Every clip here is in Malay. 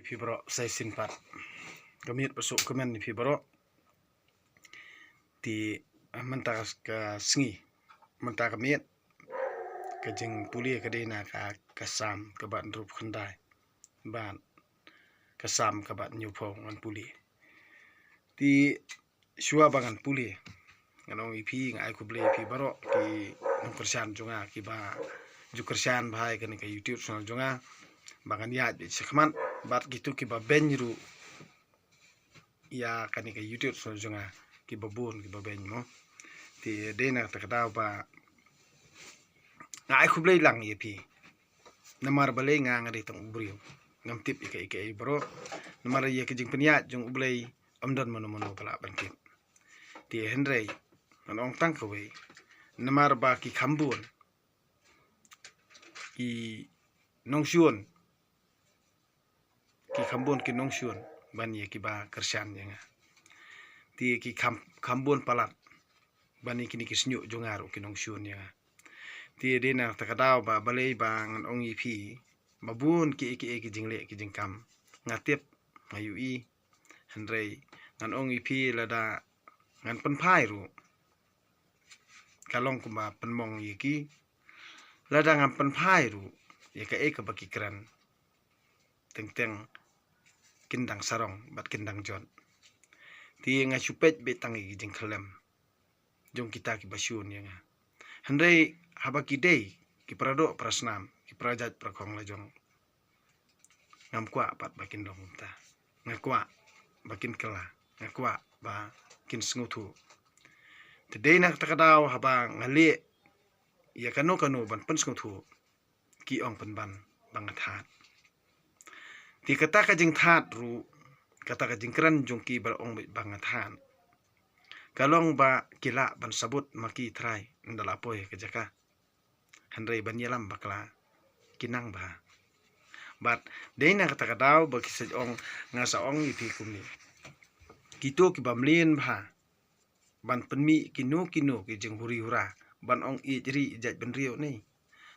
Fibro saya simpat gamit besok kemen ni fibro di mentas ke sengi mentah kemit ke jeng puli ke dina ka kesam ke bat rup kendai ban kesam ke bat nyupong ngan puli di shua bangan puli nganong ipi ngai ku beli fibro di nongkersan junga ki ba jukersan bahai ke ni ke YouTube channel junga bangan ya di sekman bat gitu ki ba benru ya kan ke YouTube channel junga ki ba bun ki ba ben mo ti dena ta kada ba ngai ku beli lang ipi namar bale nga ngari tong brio ngam tip ike bro namar ye ke jing peniat jung ublei amdan mono pala bankin ti henrei nong tang ko we namar ba ki khambun ki nongsyun ki khambun ki nongsyun ban ye ki ba kersan yenga ti ki khambun palat bani kini ki snyu jungaru ki nongsyun yenga ti dena takadaw ba balei bang ong ipi mabun ki jingle ki jingkam ngatip mayui henrei ngan ong ipi lada ngan penpai ru kalong kuma penmong yiki lada ngan penpai ru ya ka baki kran teng kindang sarong bat kindang jon ti nga chupet betang gi jing khalem jong kita ki basyun yang henrei habaki dei ki prado prasnam ki prajat prakong la jong ngam kwa pat bakin dong ta ngakwa bakin kala ngakwa ba kin sngutu tedei nak takadaw habang ngale ya kano ban pen sngutu ki ong penban bangathat ti kata ka jing that ru kata ka jing kran jong ki bar ong bangathan kalong ba kila ban sabut maki trai ndala poe ke jaka henrei ban yelam bakla kinang ba bat deina kata kadaw ba kisaj ong ngasa ong ipi kumni kito ki bamlin ba ban penmi kino ki jeng huri hura ban ong ijri jaj ben rio ni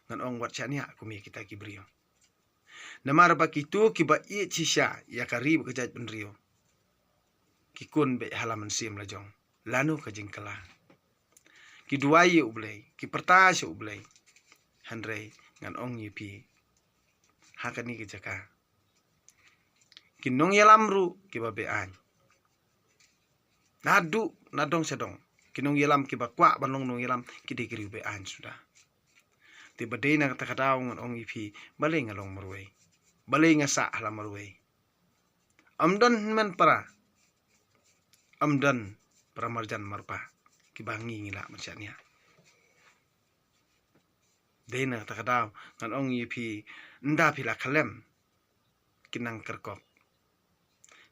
ngan ong wat chania kumi kita ki brio namar ba kito ki ba i chisha ya karib ke jaj ben rio ki kun be halaman sim la jong lanu ka jing kala ki duai ublei ki pertas ublei henrei ngan ong yipi hakani ki jaka ki nong yalam ru ki ba be an nadu nadong sedong kinong yalam ki ba kwa banong nong yalam ki de kiri be an sudah ti badai na kata kadaw ngan ong ipi balai ngalong marway balai ngasa halam marway amdan men para marjan marpa ki bangi ngila masyania dena kata kadaw ngan ong ipi nda pila kalem kinang kerkok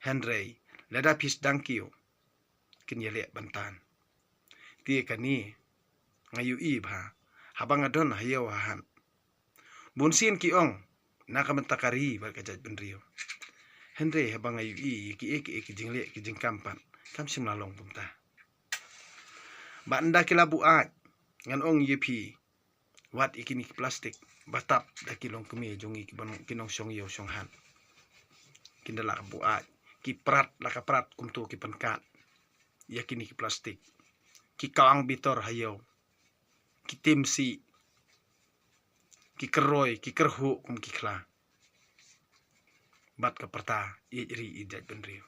henrei lada pis dangkiu kin yele bantan ti kani ngayu i bha habang adon hayo han bunsin ki ong nakamentakari berkajat benrio henrei habang ayu i ki jingle ki jingkampan kam sim lalong punta banda kilabu at ngan ong yipi wat ikini plastik batap dakilong kemi jongi ki banong kinong song yo song han kindala bu at ki prat laka prat kumtu ki penkat yakini ki plastik ki kawang bitor hayo ki timsi ki keroy ki kerhu kum ki kla bat ka perta iri ijat benrio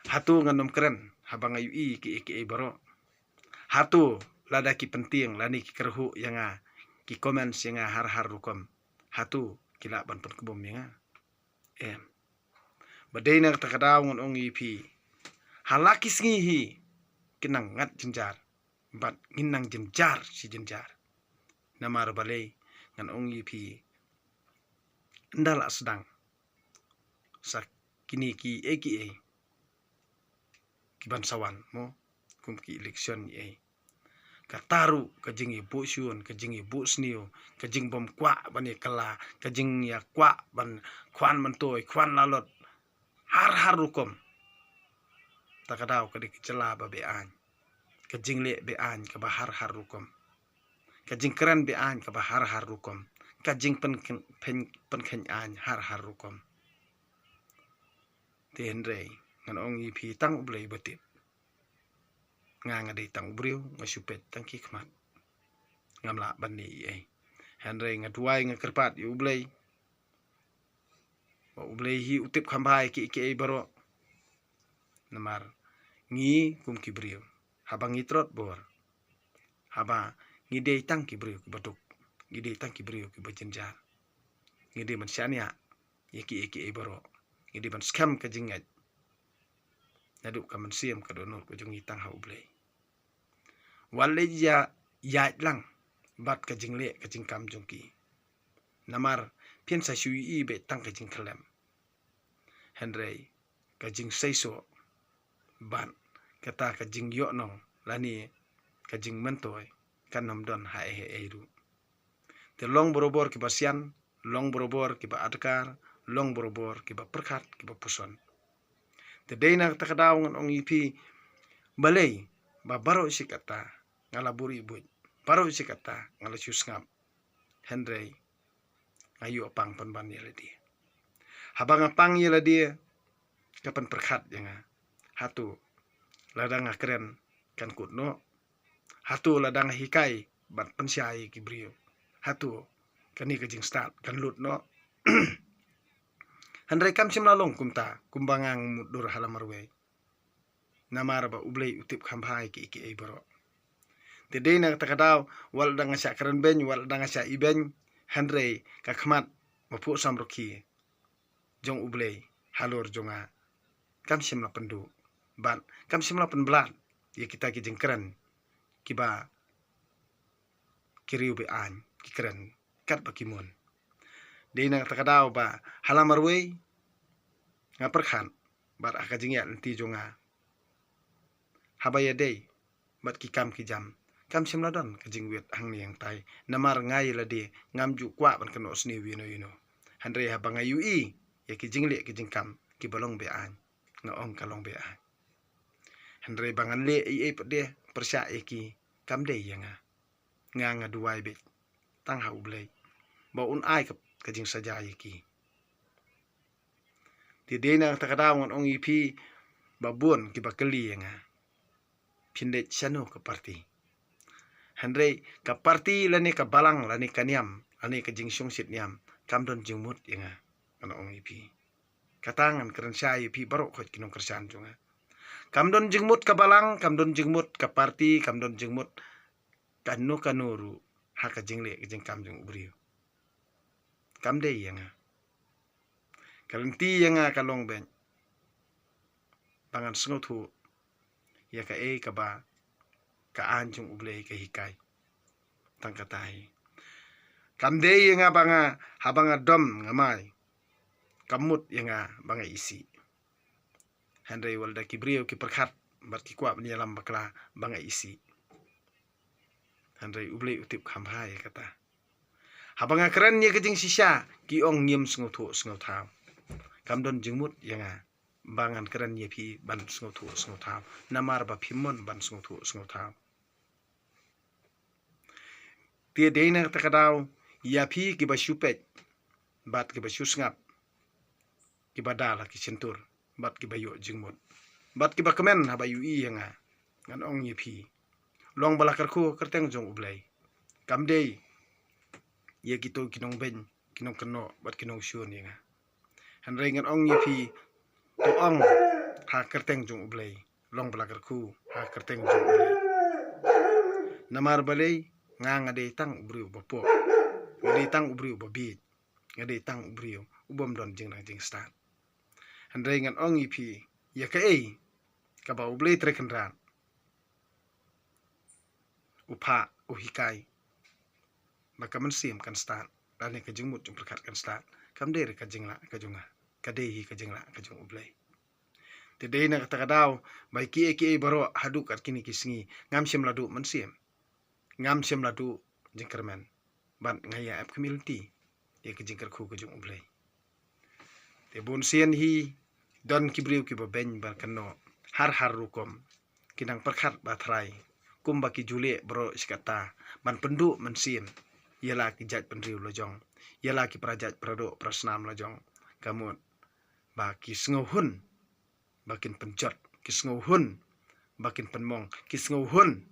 hatu nganom keren habang ayu i ki baro hatu lada ki penting lani ki kerhu yanga ki comments yanga har rukom hatu kila ban pen kebom yanga badai na takadaw ngon ong ipi halaki sngihi kinang ngat jinjar bat nginang jinjar si jinjar namar balai ngan ong ipi ndala sedang sak kini ki kiban sawan mo kum ki election kataru kajing ibu syun kajing ibu snio kajing bom kwa bani kala kajing ya kwa ban kwan mentoy kwan lalot har rukom takadaw kadik cela ba be an kajing le be an ka ba har rukom kajing keren be an ka ba har rukom kajing pen an har rukom ti henrei ngan ong ipi tang ublei batit ngade tang ubriu ngasupet tang kikmat ngamla bani ai henrei ngaduai ngakerpat yu ublei hi utip khambai ki baro namar ngi kum kibriu habang itrot bor haba ngide tang kibriu ki batuk ngide tang kibriu ki bajinjar ngide man syania ki baro ngide ban scam ka jingat naduk ka man siam ka donor ko jungi tang ha ublei wale ya lang bat ka jingle ka jingkam jungki namar pian sa shui i be tang ka jing khalem henrei ka jing saiso ban kata ka jing yo no lani ka jing mentoy kan nom don ha ru te long borobor ki basian long borobor ki ba adkar long borobor ki ba perkhat ki ba puson te deina takadaw ngon ong ipi balei ba baro sikata ngala buri buj baro sikata ngala susngap henrei ayu apang pan yela dia habang apang yela dia kapan perkhat yanga hatu ladang keren kan kutno hatu ladang hikai bat pensyai ki brio hatu kani ka jing start kan lut no henrei kam sim lalong kumta kumbangang mudur halamarwe namar ba ublei utip khambai ki baro te deina takadaw wal dang sa keren ben wal dang sa iben henrei ka khmat mapu samroki jong ublei halor jonga kam sim la pendu ban kam sim la penblat ya kita ki jing keren kiba kiriu be an ki keren kat ba kimon deina takadaw ba halamarwe ngaperkhan bar aka jingya nanti jonga habaya dei bat ki kam ki jam kam simladon ka jingwet hang ni yang tai namar ngai la de ngamju kwa ban kano sni wi no yino handre ha banga yu i ya ki jingle ki jingkam ki balong be an nga ong kalong be an handre bangan le i de persya e ki kam de yanga nga duai be tang ha ublei ba un ai ka jing saja ki ti deina takadaw ngon ong ipi babun ki bakeli yanga pinde chano ka parti henrei ka parti lani ka balang lani kaniam lani ka jingsung sit niam kamdon jingmut yanga ana ong ipi katangan keren syai ipi baro khot kinong kersan junga kamdon jingmut ka balang kamdon jingmut ka parti kamdon jingmut kanuru haka jingle jingkam jung ubriu kamde yanga kalenti yanga kalong ben bangan sngotu ya ka ka ba ka anjung ublei ka hikai tangkatai kamde yanga banga habanga dom ngamai kamut yanga banga isi henrei walda kibrio ki perkhat bat ki kwa ni alam bakla banga isi henrei ublei utip khambai kata habanga keren ye kejing sisa ki ong ngim sngotu sngothau kamdon jingmut yanga bangan keren ye phi ban sngotu sngothau namar ba phimon ban sngotu sngothau tie deina takadaw ya phi ki ba supet bat ki ba susngap ki ba dala ki sentur bat ki ba yo jingmut bat ki ba kemen ha ba yu i yanga ngan ong ye phi long balakar khu kerteng jong ublei kamdei ye kito kinong ben kinong keno bat kinong syun yanga henrei ngan ong ye phi to ong ha kerteng jong ublei long balakar khu ha kerteng jong ublei namar balei ngade tang ubriu bapo ngade tang ubriu babi ngade tang ubriu ubom don jing nang jing start henrei ngan ong ye phi ya ka ka ba ublei trekenran upa uhikai maka mensim kan start lani ka jingmut jung perkat kan start kam der ka jingla ka junga ka dehi ka jingla ka jung ublei te deina kata kadaw bai ki baro hadu kat kini kisngi ngam sim ladu mensim ngam sim ladu jingkermen ban ngaya ap community ye ka jingker khu ka jung ublei te bon sien hi don kibriu ki ben ban kano har rukom kinang perkat bathrai kumba ki jule bro iskata man pendu mensim yela ki jat penriu lojong yela ki prajat prado prasnam lojong kamut ba ki sngohun bakin penjot kis ngauhun bakin penmong kis ngauhun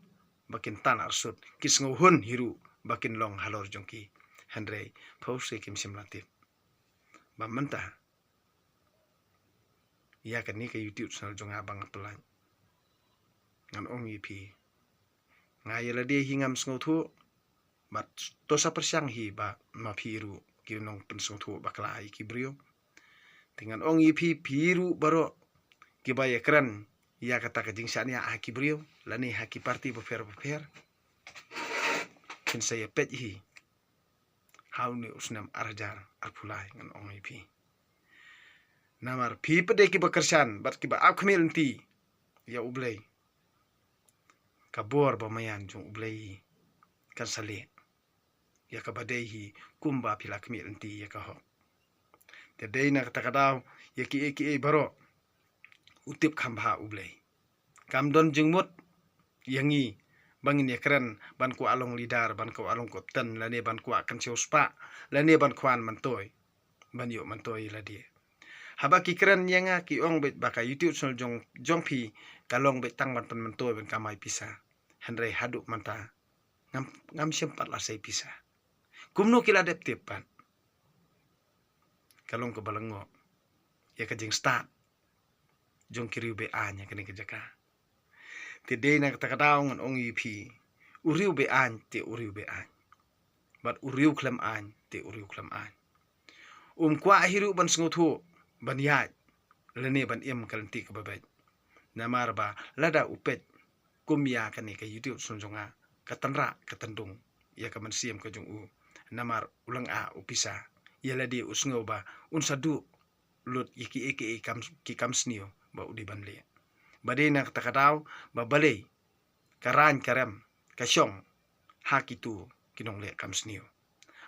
bakin tan arsut kis ngauhun hiru bakin long halor jongki Henry pause kim simlatip ba mentah ya kan ni ke YouTube channel jong abang pelan ngan ong yipi ngayela dia hingam sngau thu bat tosa persyang hi ba ma phiru kinong pensung thu bakla ki brio dengan ong yipi phiru baro kibaya kran ya kata ka jingsa ni ki brio lani haki parti befer kin saya pet hi hauni usnam arjar arpulai ngan ong yipi namar phi pede ki bakersan bat ki ba akmil nti ya ublei kabor bamayan jong ublei kan sale ya kabadehi kumba pilakmi enti ya kaho tedei na takadaw ya ki baro utip khambha ublei kamdon jingmut yangi bangin yakran ban ko along lidar ban ko along kopten lane ban ko akan seuspa lane ban kwan mantoy ban yo mantoy ladi haba kikran yanga ki ong bet baka YouTube channel jong phi kalong bet tang ban pan mantoy ban kamai pisa Henry haduk manta ngam sempat lah saya pisah. Kumno kila dep tepan. Kalong ke balengo. Ya kajing start. Jong kiriu be anya kene kejaka. Tidei na kata kadaw ngan ong yipi. Uriu be an te uriu be an. Bat uriu klem an te uriu klem an. Kwa hiru ban sengutu ban yaj. Lene ban im kalenti ke babaj. Namar ba lada upet. Kumya kene ke YouTube sunjonga katanra katandung ya kaman siam ka jong u namar ulang a upisa ya ladi usngau ba unsadu lut yiki ki kamsnio ba udi banle badena takadaw ba bale karan karam kasyong hakitu kinong le kamsnio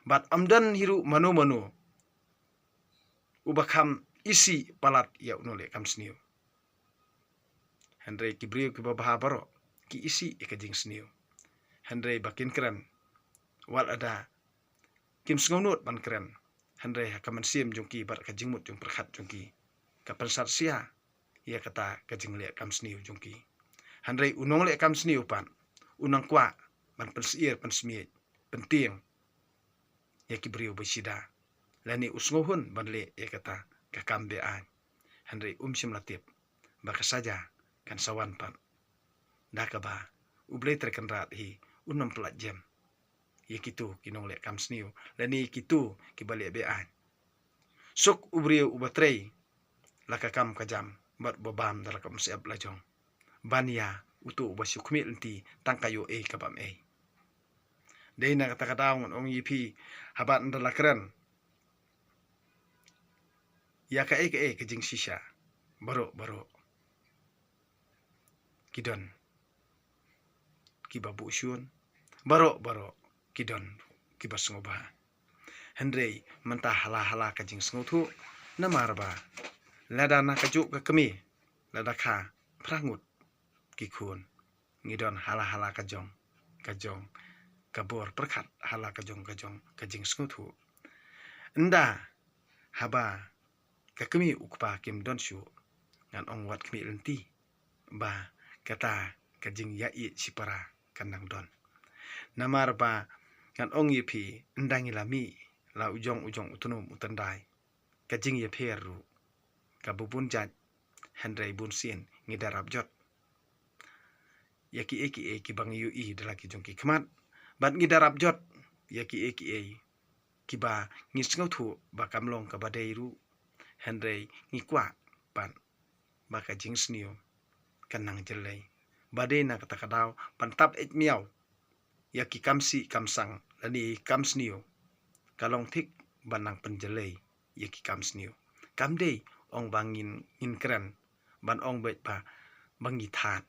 bat amdan hiru manu ubakam isi palat ya unole kamsnio Henry kibrio ki babaha baro ki isi ikajing snio Henry bakin keren wal ada kim sngonut ban keren Henry hakaman sim jongki bar ka jingmut jong perkhat jongki kapan sarsia ia kata ka jingle kam sniu jongki Henry unong le kam sniu pan unang kwa ban pensier pensmiet penting ya kibriu besida lani usngohun ban le ia kata ka kambe an Henry sim latip baka saja kan sawan pan dakaba ublei terkenrat hi unam pelat jam ya kitu kinong le kam sniu lani kitu kibale be an sok ubriu ubatrei laka kam kajam bat babam darakam siap lajong bania utu basukmi enti tangkayo kabam dei na kata kadaw ong yipi habat ndalakran ya ka kajing sisa baro kidon kibabu syun baro kidon kibas ngobah Henry mentah hala kajing sengutu namarba lada na kajuk ke kemi lada kha prangut kikun ngidon hala kajong kabor perkat hala kajong kajing sengutu enda haba ke kemi ukpa kim don syu ngan ong wat kemi lenti ba kata kajing yai sipara kandang don namarba ngan ong yipi endangi lami la ujong utunum utandai kajing ye peru kabubun jat Henry bunsin ngidarab jot yaki eki bang yui dalaki jongki kemat bat ngidarab jot yaki eki kiba ngisngautu bakamlong kabadairu Henry ngikwa pan baka jing snio kanang jelai badai na kata kadaw pantap miaw yaki kamsang lani kamsnio kalong tik banang penjelai yaki kamsnio kamdei ong bangin inkren ban ong bet pa bangi that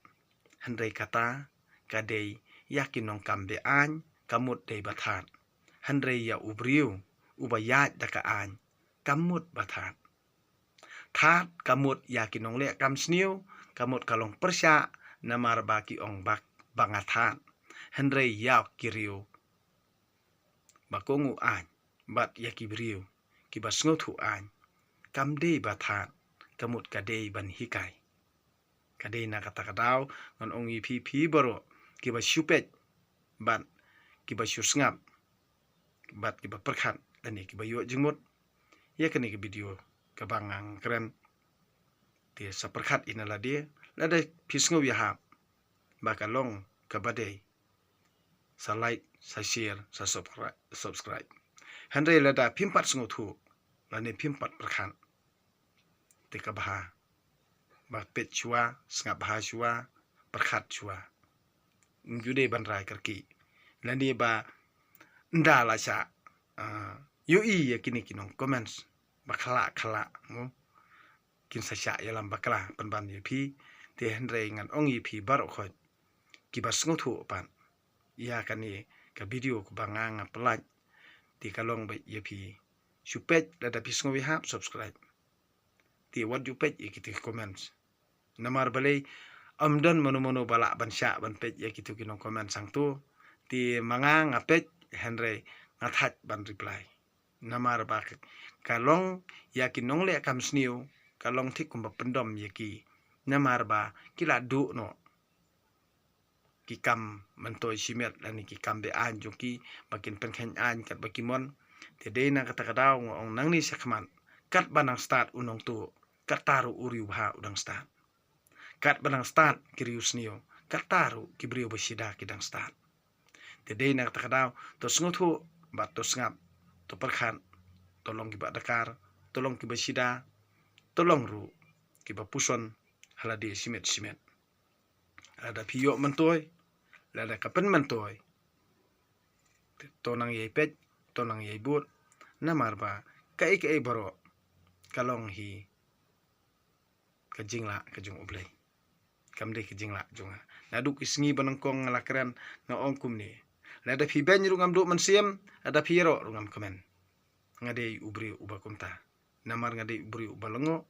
Henry kata kadei yakin nong kambe an kamut dei bathat Henry ya ubriu ubayat daka an kamut bathat that kamut yakin nong le kamsnio kamut kalong persya namar baki ong bangathat Henry ya kiriu bakongu an bat yakibriu kibas ngotu an kamdei bathat kamut kadei ban hikai kadena kata kadau ngan ong pi baro kiba syupet bat kiba syusngap bat kiba perkhat dani kiba yu jengmut ya kani ke video kabangang keren dia saperkhat inala dia lada pisngo ya hap bakalong kabade sa like sa share sa subscribe handai lada pimpat sngo thu lani pimpat perkhan tika baha ba pet chua snga baha chua perkhat chua jude banrai karki lani ba nda la cha yui ya kini kinong comments bakhala mo kin sa sha yalam bakla panban pi te handai ngan ong pi bar khoi ki bas ngo thu pan ya kani ka video ko bangang aplat ti kalong ba pi supet da pi sngo wi hap subscribe ti what you pet ikiti comments namar balai amdan mono bala ban sha ban pet ya kitu kinong comment sang tu ti mangang apet handai ngathat ban reply namar ba kalong ya kinong le kam sniu kalong thik kumba pendom yaki namar ba kila du no ki kam mentoy simet lani ki kam be an joki bakin penkhen an kat bakimon te de na kata kadaw ngong nang ni sakman kat banang start unong tu kat taru uriu ha udang start kat banang start kirius nio kat taru kibriu besida kidang start te de na kata kadaw to sngotu bat to ngap to perkhan tolong kiba dakar tolong kiba sida tolong ru kiba puson haladi simet ada piyo mentoy lada kapen mentoy tonang yai pet tonang yai but namar ba kai baro kalong hi kajingla kajung ublay kamde kajingla junga naduk isngi banangkong ngalakran na ongkum ni lada pi ben rungam du mansiam ada piro rungam komen ngade ubri ubakumta namar ngade ubri ubalengo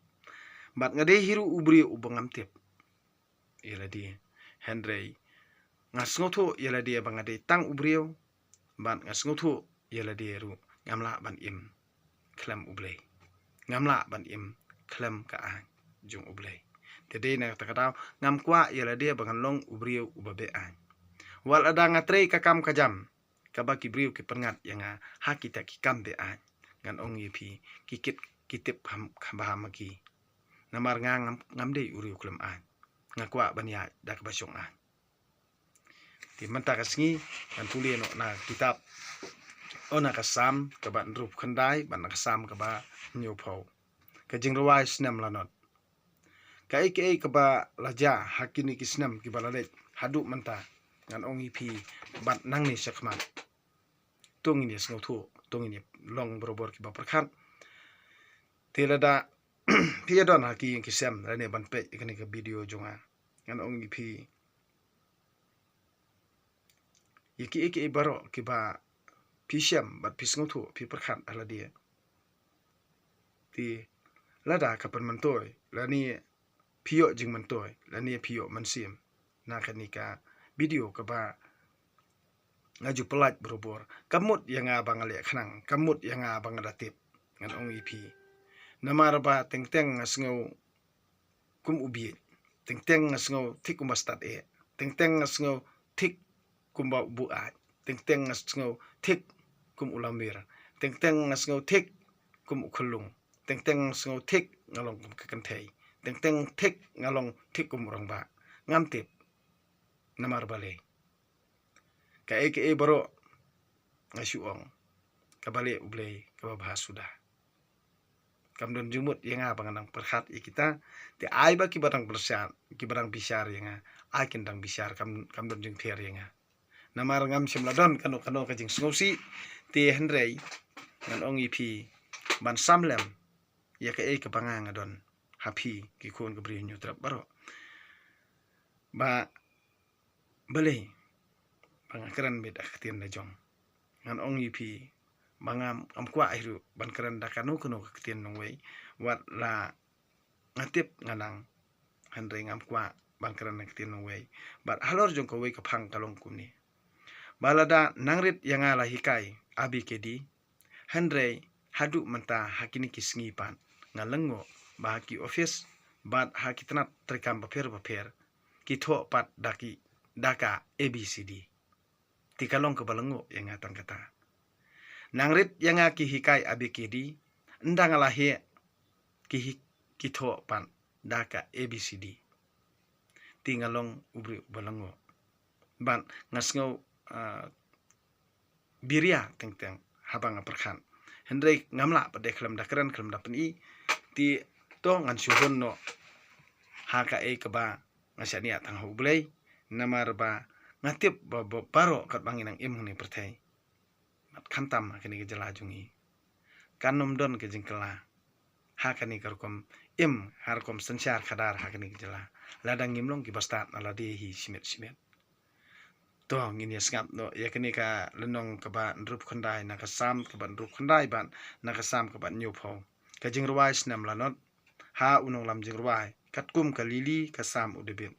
bat ngade hiru ubri ubangam tip ila di Henry ngasngotu yala dia bangade tang ubriu ban ngasngotu yala dia ru ngamla ban im klam ublay ngamla ban im klam ka an jung ublay tede na takataw ngam kwa yala dia bangan long ubriu ubabe an wal ada ngatre ka kam kajam kabaki briu ki pengat yang hakita ki kam be an ngan ong yipi kikit kitip khambaham ki namar ngamde uriu klam an ngakwa banya dak basyong an ti manta kasngi kan tuli no na kitab ona kasam ka ban rup khandai ban kasam ka ba nyu phau ka jing rawai snam lanot ka ka ba laja hakini kisnam ki balalet hadu manta ngan ongi pi bat nang ni sakma tung ni sngo thu tung ni long borobor ki ba perkhan telada piadon haki kisam rane ban pe ikani ka video jonga ngan ongi pi iki baro kiba pisiam bat pisngo thu pi perkhan ala dia ti lada kapan mantoy lani pio jing mantoy lani pio mansim na kanika video kaba ngaju pelat berobor kamut yang abang ale khnang kamut yang abang datip ngan ong ipi namar ba teng ngasngo kum ubi teng ngasngo tik umastat e teng ngasngo tik kumba buat teng ngasngo tik kum ulamir teng ngasngo tik kum ukhulung teng ngasngo tik ngalong kum kakanthai teng tik ngalong tik kum rangba ngamtip namar bale ka baro ngasuong kabale ublay kababha sudah kamdon jumut yang banganang perkhat ikita te ai ba ki barang bersar ki barang bisar yang ai kendang bisar kamdon jung ther yang namar ngam simladon kano kajing sngosi te henrei ngan ong ipi ban samlem ya ka bangang adon happy ki kun ke bri nyutrap baro ba bale pangakaran beda ketien lejong ngan ong ipi mangam amkwa hiru ban karan dakanu kuno ketien nongwei wat la ngatip nganang henrei ngamkwa ban karan ketien nongwei bat halor jong ko wei ka phang kalong kumni balada nangrit yang ala hikai abi kedi henrei hadu menta hakini kisngi pan ngalengo bahaki office bat ha kitnat trikam baper ki tho pat daka ABCD tikalong ke balengo yang ngatang kata nangrit yang ki hikai ABCD ndang alahe ki tho pat daka ABCD tingalong ubri balengo ban ngasngau biria teng habang perkhan hendrei ngamla pada kelam dakran kelam dapen I ti to ngan suhun no haka keba ngasania tang hublei namar ba ngatip ba baro kat banginang ni pertai mat khantam kini gejala jungi kanom don ke jingkela hakani karkom harkom sensar khadar hakani gejala ladang ngimlong ki bastat alade hi simet to ngini skap no yakni ka lenong keba ndrup khandai na kasam keba ndrup khandai ban na kasam keba nyupho ka jingruai snam lanot ha unong lam jingruai katkum ka lili kasam udebit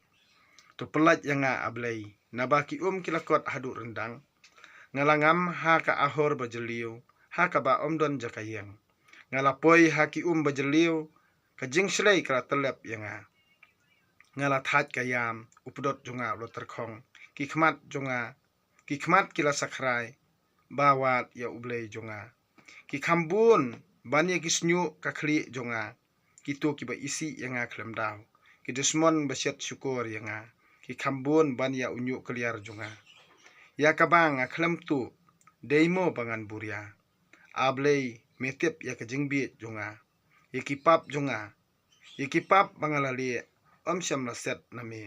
to pelat yanga ablei nabaki kilakot hadu rendang ngalangam ha ka ahor bajeliu ha ka ba omdon jakayeng ngalapoi ha ki bajeliu ka jingslei kra telep yanga ngala that kayam updot jonga lo terkhong ki khmat kila sakrai bawat ya ublei jonga ki khambun banye kisnyu kakli jonga ki to ki ba isi yanga klem daw ki desmon basyat syukur yanga ki khambun banya unyu kliar jonga ya kabang klem tu deimo bangan buria ablei metip ya kajingbi jonga yekipap jonga yekipap bangalali syam la set nami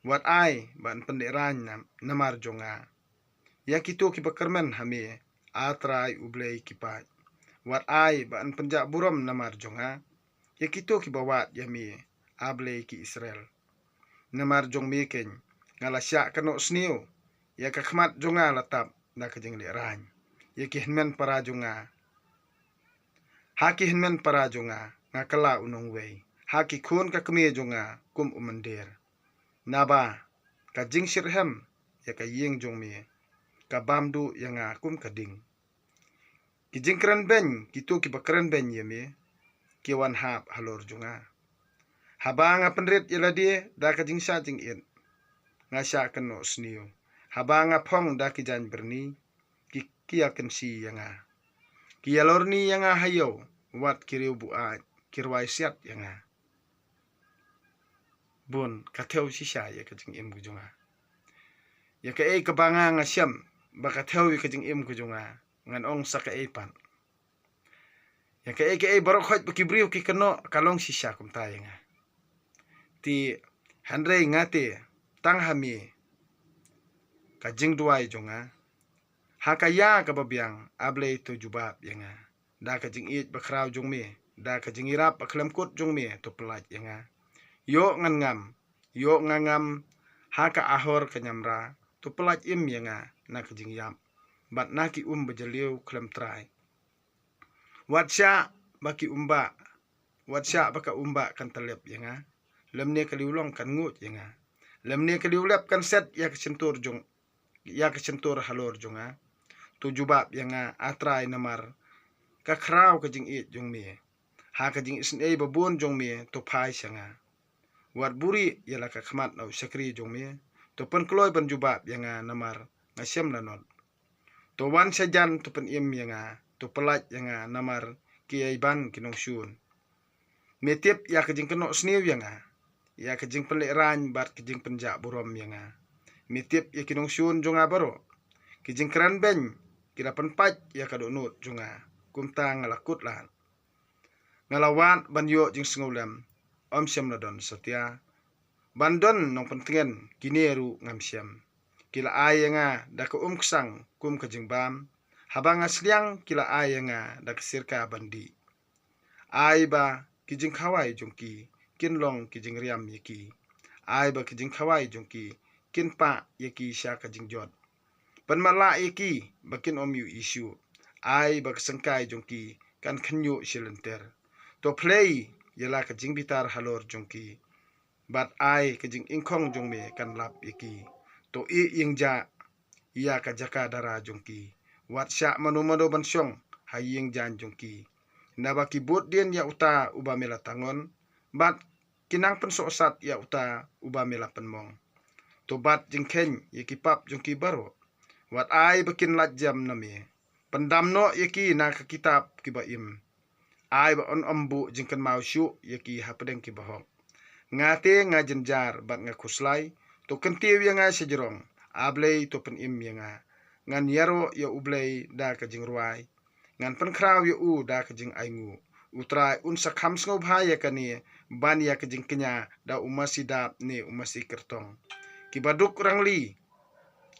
wat ai ban penderan namar jonga ya kitu ki bakarmen hami atrai ublei kipat wat ai ban penjak buram namar jonga ya kitu ki bawat yami ablei ki Israel namar jong meken ngalasya kano sniu ya kakhmat jonga latap na kajing ran ya ki henmen para jonga haki henmen para jonga ngakala unong wei haki khun ka kme jonga kum umandir naba ka jing sirhem ya ka yeng jong me ka bamdu yanga kum kading ki jingkran ben kitu ki bakran ben yeme ki wan hap halor jonga habang penrit yaladi da ka jing sa jing it ngasya keno sniu habang phong da ki jan berni ki kia kensi yanga ki yalorni yanga hayo wat kiriu buat kirwai siat yanga bun katheu sisa ya kajing gujunga ya ka kabanga ngasyam ba katheu kajing gujunga ngan ong sa ka pan ya ka barok khot kibriu ki kano kalong sisa kum tayanga ti handrei ngate tang hami kajing duai jonga hakaya ka babyang ablei to jubab yanga da kajing bakrau jong me da kajing irap baklam kut jong me to pelat yanga yo ngangam haka ahor kanyamra to pelat yanga na kajing yam bat naki bajeliu klem trai watsya baki watsya baka kan telep yanga lemne kaliulong kan ngut yanga lemne kaliulap kan set ya kesentur jong ya kesentur halor jonga to jubab yanga atrai namar ka khrau kajing jong me ha kajing isne babun jong me to phai sanga wat buri yala ka khmat no sakri jong me to pen kloy ban jubab yanga namar ngasyam lanot to wan sajan to pen yanga to pelat yanga namar ki ban kinong syun metip ya kajing keno sniu yanga ya kajing peleran bat kajing penjak burom yanga metip ya kinong syun jonga baro kajing kran ben kira penpat ya kadonut jonga kumta ngalakut lan ngalawat banyo jing sngolem syam ladon setia bandon nong pentengen kineru ngamsyam kila ayanga da ka ksang kum kajing bam habang asliang kila ayanga da sirka bandi ai ba kijing khawai jongki kinlong kijing riam yiki ai ba kijing khawai jongki kinpa yaki sya kajing jot pan mala yaki bakin yu isu ai ba sengkai jongki kan khanyu silenter to play yala kajing bitar halor jongki bat ai kajing ingkhong jongme kan lap yaki to ingja ya ka jaka dara jongki wat sya manu bansyong haying jan jongki nabaki bot dien ya uta ubamela tangon bat kinang pen sosat ya uta uba mela penmong. Tobat jing ken ye kipap jong ki baro. Wat ai bekin lajam nami. Pendamno ye ki na ke kitab ki ba im. Ai ba on ombu jing ken mau syu ye ki hapedeng ki bahok. Ngate nga jenjar bat nga kuslai to kentiu yang nga sejerong. Ablei to pen im yang nga. Ngan yaro ya ublei da ke jing ruai. Ngan pen kraw ya u da ke jing aingu. Utrai unsa kham sngob ya kani ban ya ke jing kenya da umasi dap ni umasi kertong. Kibaduk orang li.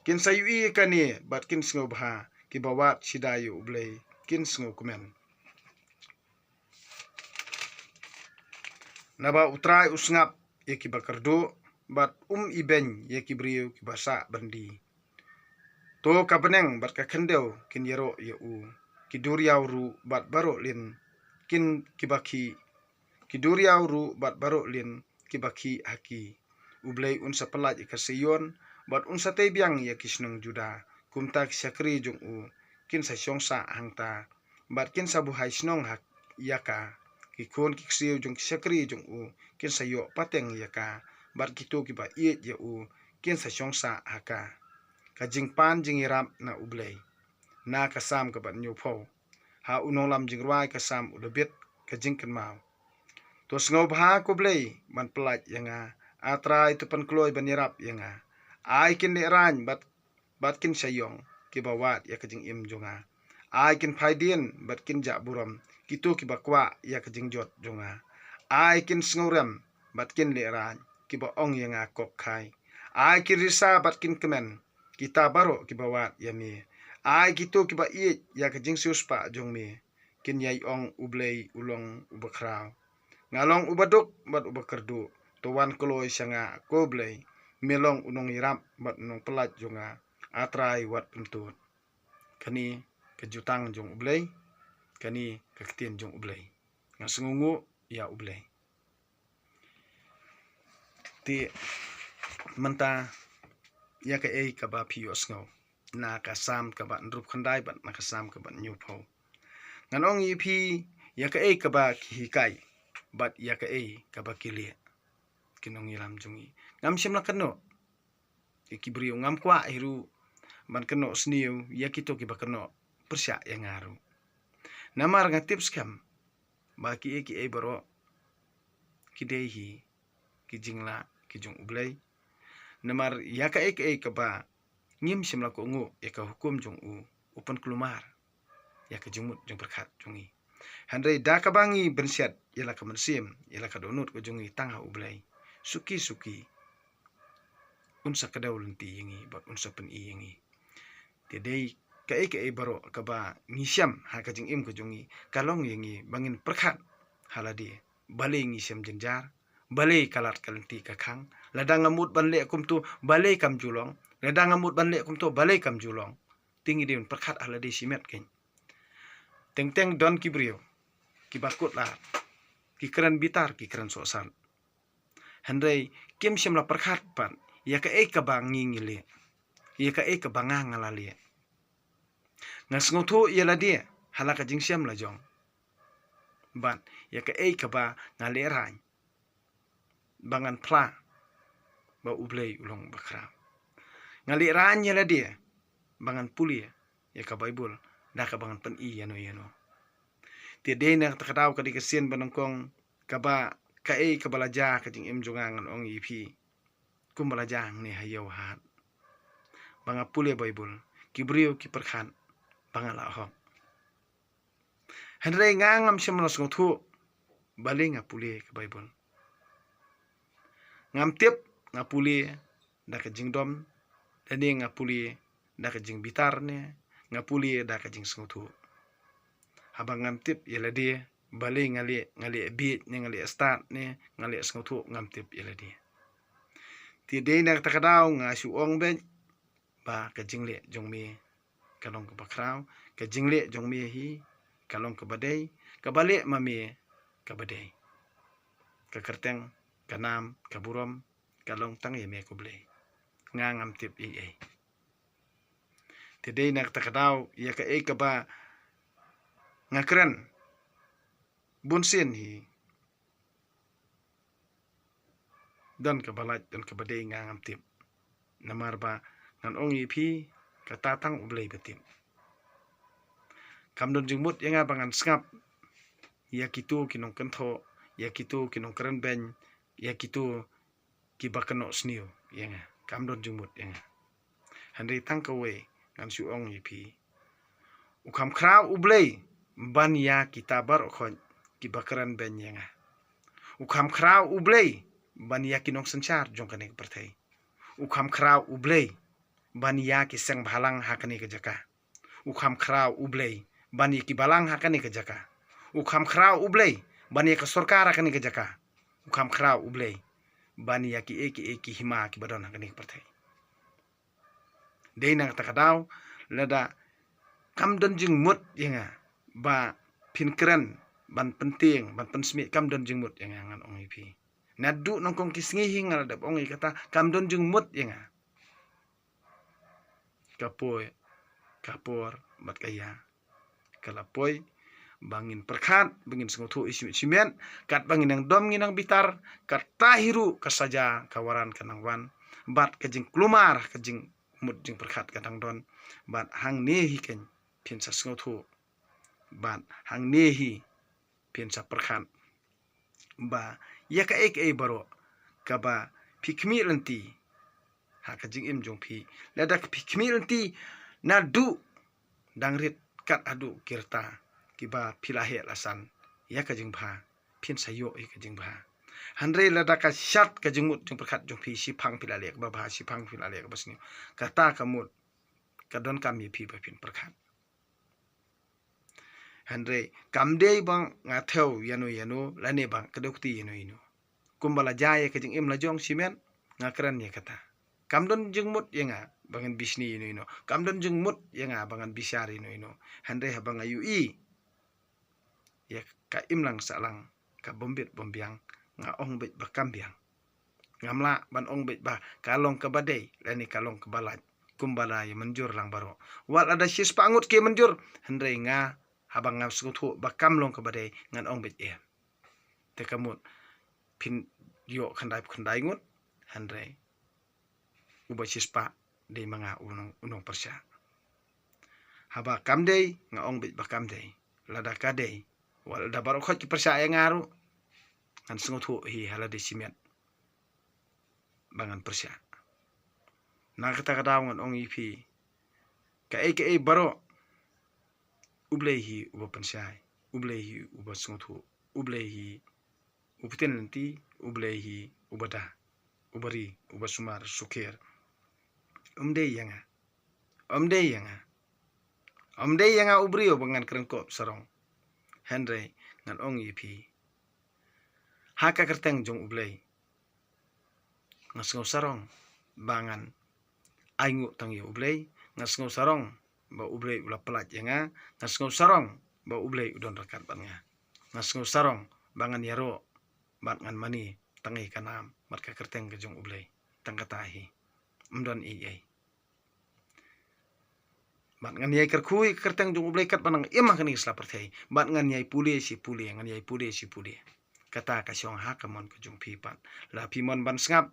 Kin sayui kani bat kin sngob kibawat sidayu ublei kin sngob kumen. Naba utrai usngap ye kibakardo bat iben ye kibriu kibasa bandi. To kabeneng bat kakendeu kin yero ye u. Kiduriau ru bat baro lin kin kibaki. Kiduriau ru bat baro lin kibaki haki. Ublei unsa pelaj ikasayon bat unsa tebiang ye kisnung juda. Kumta kisakri jung u. Kin sa syongsa hangta. Bat kin sabuhai snong hak yaka. Kikon kiksiu jung kisakri jung u. Kin sa yo pateng yaka. Bat kitu kiba iet ye u. Kin sa syongsa haka. Kajing pan jing irap na ublei. Na kasam kabat nyupau. Ha unong lam jing ruai kasam ulebit kajing kenmau. To sngob ko blei ban pelaj yanga. Atrai tu pan kloy ban irap yanga. Ai kin ran bat kin sayong kibawat ya kajing im jonga. Ai kin paidin bat kin jak buram. Kitu kibakwa ya kajing jot jonga. Ai kin sngorem bat kin ran kiba ong yanga kok kai. Ai kin risa bat kin kemen. Kita baro kibawat ya mi. Ai kitu kiba iet ya kajing siuspa jong mi. Kin yai ong ublei ulong ubakrau. Ngalong ubaduk bat ubakerdu. Tuan kloy sanga ko blei. Melong unong irap bat unong pelat jonga. Atrai wat pentut. Kani kejutang jong ublei. Kani keketien jong ublei. Ngasengungu ya ublei. Ti menta ya ke ei kaba pios ngau. Na kasam kaba nrup khandai bat na kasam kaba nyupau. Nganong ipi ya ke ei kaba kihikai. Bat ya ke ei kaba kilia. Kinong ilam jungi. Ngam simla keno. Ikibriu ngam kwa hiru. Ban keno sniu. Ya kito kiba keno. Persya yang ngaru. Namar nga tips kam. Baki eki ei baro. Kidehi. Kijingla. Kijung ublei. Namar ya ke ei kaba. Ngim simla ko ngu. Ya ka hukum jung u. Upan kelumar. Ya ke jumut jung berkat jungi. Handai da kabangi bensiat. Yala ka mensim. Yala ka donut ko jungi tangha ublei. Suki-suki. Unsa kadaw lenti yengi. Bat unsa pen i yengi. Tidai ka ei baro kaba ngisyam ha kajing im ko jungi. Kalong yengi bangin perkat haladi. Balai ngisyam jenjar. Balai kalat kalenti kakang. Ladang ngamut banle kum tu balai kam julong. Ladang ngamut banle kum tu balai kam julong. Tinggi diun perkat haladi simet ken. Teng-teng don kibrio. Kibakut lah. Kikeran bitar kikeran sosan. Handai kim simla perkat pan. Ya ka ei kabang ngingili. Ya ka ei kabang ngalali. Ngas ngutu ya la dia. Halaka jing siam la jong. Ban ya ka ei kaba ngalerai. Bangan pla. Ba ublei ulong bakra. Ngalerai ya la dia. Bangan puli ya ka Bible. Da ka bangan pen i yano. Tidai na takadaw ka di kasin banangkong kaba ka ei kabalaja ka jing im jongangan ong ipi. Kumbalajang ni hayaw hat. Banga puli Bible. Kibriu kiperkan. Banga lahok. Handai ngangam siya manas ngutu. Bali nga puli ka Bible. Ngam tip nga puli da ka jing dom. Dani nga puli da ka jing bitar ni. Nga puli da ka jing ngutu. Habang ngam tip yala di. Bali ngali beat ni ngali start ni. Ngali ngutu ngam tip yala di. Tidai na takadaw nga suong ben. Ba ka jing le jong mi. Kalong ka bakraw. Ka jing le jong mi hi. Kalong ka baday. Ka balik mami ka baday. Ka kerteng. Ka nam. Ka burom. Kalong tang yame ko blay. Nga ngam tip i. Tidai na takadaw. Ya ka ei ka ba. Nga keren. Bunsin hi. don ka balaj don ka badai ngam tip namar ba ngan ong ipi ka tatang ublei betim kam don jingmut yang abangan skap ya kitu kinong kentho ya kitu kinong keren ben ya kitu ki bakano sniu yang kam don jingmut yang handai tangkawe ngan su ong ipi ukam krau ublei ban ya kita bar khon ki bakaran ben yang ukam krau ublei ban ya kinong sencar jong kane perthai ukam krau ublei ban ya ki seng bhalang hakani ke jaka ukam krau ublei ban ya ki balang hakani ke jaka ukam krau ublei ban ya ke sarkar hakani ke jaka ukam krau ublei ban ya ki eki hima ki badon hakani ke perthai dei nang takadaw lada kam don jing mut yenga ba pin keren ban penting ban pensmi kam don jing mut yenga ngan ong ipi nadu nongkong kisngi hingal dap ong kata kam don jing mut yenga kapoy kapor bat kaya kalapoy bangin perkat bangin sengotu isi simen kat bangin yang dom nginang bitar kat tahiru kasaja kawaran kanang wan bat kajing klumar kajing mut jing perkat kadang don bat hang nehi ken pinsa sengotu bat hang nehi pinsa perkat ba ya ka ek baro ka ba pikmi lenti ha kajing im jong pi ladak pikmi lenti nadu dangrit kat adu kirta kiba pilahe lasan ya kajing bha pin sayo kajing bha handre ladaka syat kajing mut jong perkat jong pi sipang pilale ba bha sipang pilale ka basni kata kamut kadon kami pi ba pin perkat handre kamde bang ngatheu yanu lane bang kadukti yanu kumbala jaya kajing im lajong simen ngakran ya kata kamdon jengmut yenga bangan bisni ino kamdon jengmut yenga bangan bisari ino handre habang ayu ya ka imlang salang ka bombit bombiang nga ong bet bakambiang ngamla ban ong bet ba kalong ka badai lani kalong ka balaj kumbala ya menjur lang baro wal ada sis pangut ke menjur handre nga habang nga sutu bakam long ka badai ngan ong bet te kamut pin yo khandai ngut handre uba sis pa de mga unong persya haba kamdei nga ong bet bakamdei lada kadei wal da baro khot ki persya ngaru ngan sungutu hi halade simet bangan persya na kata kadaw ngan ong ipi ka baro ublehi uba pensyai ublehi uba sungutu ublehi upten nanti ublehi ubada ubari uba sumar sukir omde yanga ubrio bangan kerengkop sarong Henry ngan ong ipi haka kerteng jong ublei ngasngau sarong bangan aingu tangi ublei ngasngau sarong ba ublei ula pelat yanga ngasngau sarong ba ublei udon rakat banga ngasngau sarong bangan yaro bat ngan mani tangi kanam mat ka kerteng ke jong ublei tangkatahi mdon bat ngan yai kerkui kerteng jong ublei kat banang imah kani isla perthai bat ngan yai puli ngan yai puli kata ka syong ha kamon ke jong pipat la pimon ban sngap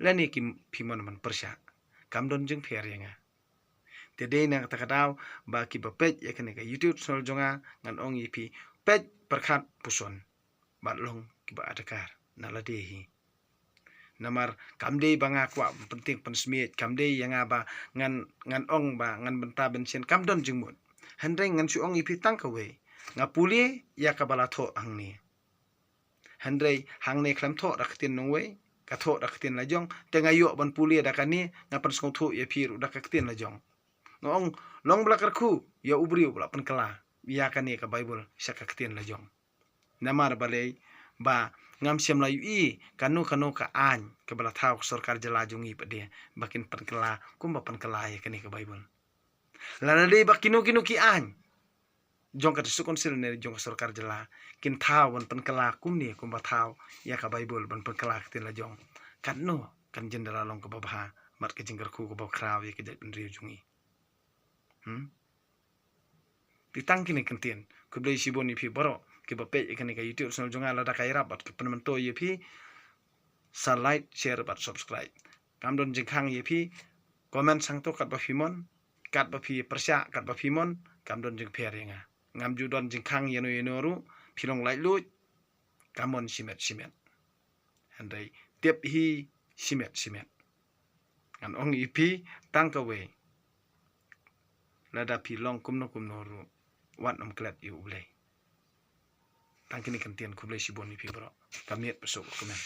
lani ki pimon man persya kamdon jeng pher yanga tede na kata kadaw ba ki bapet ya kani ka youtube channel jonga ngan ong ipi pet perkhat puson bat long ki ba adakar naladehi namar kamde banga kwa penting pensmiet kamde yanga ba ngan ong ba ngan benta bensin kamdon jengmut handre ngan su ong ipi tangkawe ngapuli ya kabala tho angni handre hangne klam tho raktin nongwe ka tho raktin lajong tengayo ban puli dakani ngapan skong tho ya pir udakaktin lajong ngong long blakar khu ya ubri ubla pen kala ya kani ka bible sakaktin lajong namar balei ba ngam siam layu kanu ka an ke bala thau sarkar jala jungi pade bakin pankala kumba pankala ya kani ke bible lana de bakino ki an jong ka sukon sil ne jong sarkar jala kin thau ban pankala kumni kumba thau ya ka bible ban pankala tin la jong kanu kan jendela long ke babha mat ke jinggar ku ko bakraw ya ke jat riu jungi ditang kini kentin ku blei siboni pi baro ke bape ikani ka youtube channel jonga la da kai rabat ke penmento ye pi sa like share bat subscribe kam don jingkhang ye phi comment sang to kat ba phimon kat ba phi persya kat ba phimon kam don jing pher yenga ngam ju don jingkhang yeno ru philong lai lu kamon simet handai tiap hi simet an ong ipi tang ka we lada pi long kumno ru wat nam klet yu ulei tang kini kan tian kublai sibon ipi bro kamiet besok komen